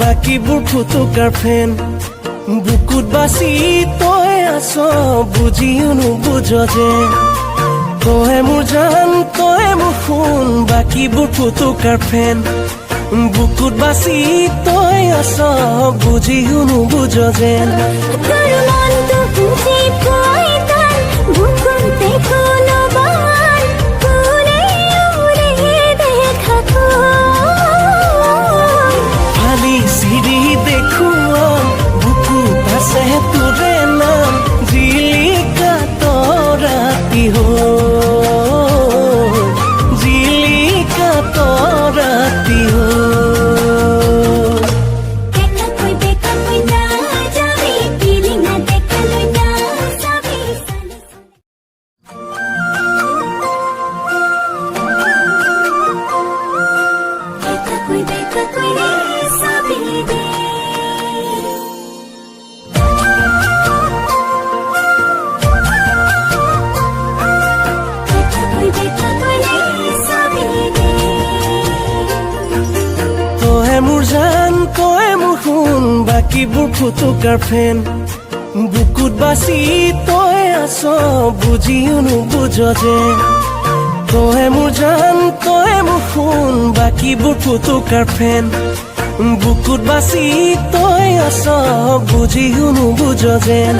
বাকীবোৰ ফুটুকাৰ ফেন বুকুত বাচি তই আছ বুজিও নুবুজ যে তই মোৰ জান তই মোৰ সোণ বাকীবোৰ ফুটুকাৰ ফেন বুকুত বাচি তই আছ বুজিও নুবুজ যেন চিৰি দেখুৱাম বুকু আছে তোৰে নাম জিলিকা তৰাতি জিলিকা তৰাতি মোৰ জান তই মোৰ সোণ বাকীবোৰ ফুটুকাৰ ফেন বুকুত বাচি তই আছ বুজিও নুবুজ যে তই মোৰ জান তই মোৰ সোণ বাকীবোৰ ফুটুকাৰ ফেন বুকুত বাচি তই আছ বুজিও নুবুজ যেন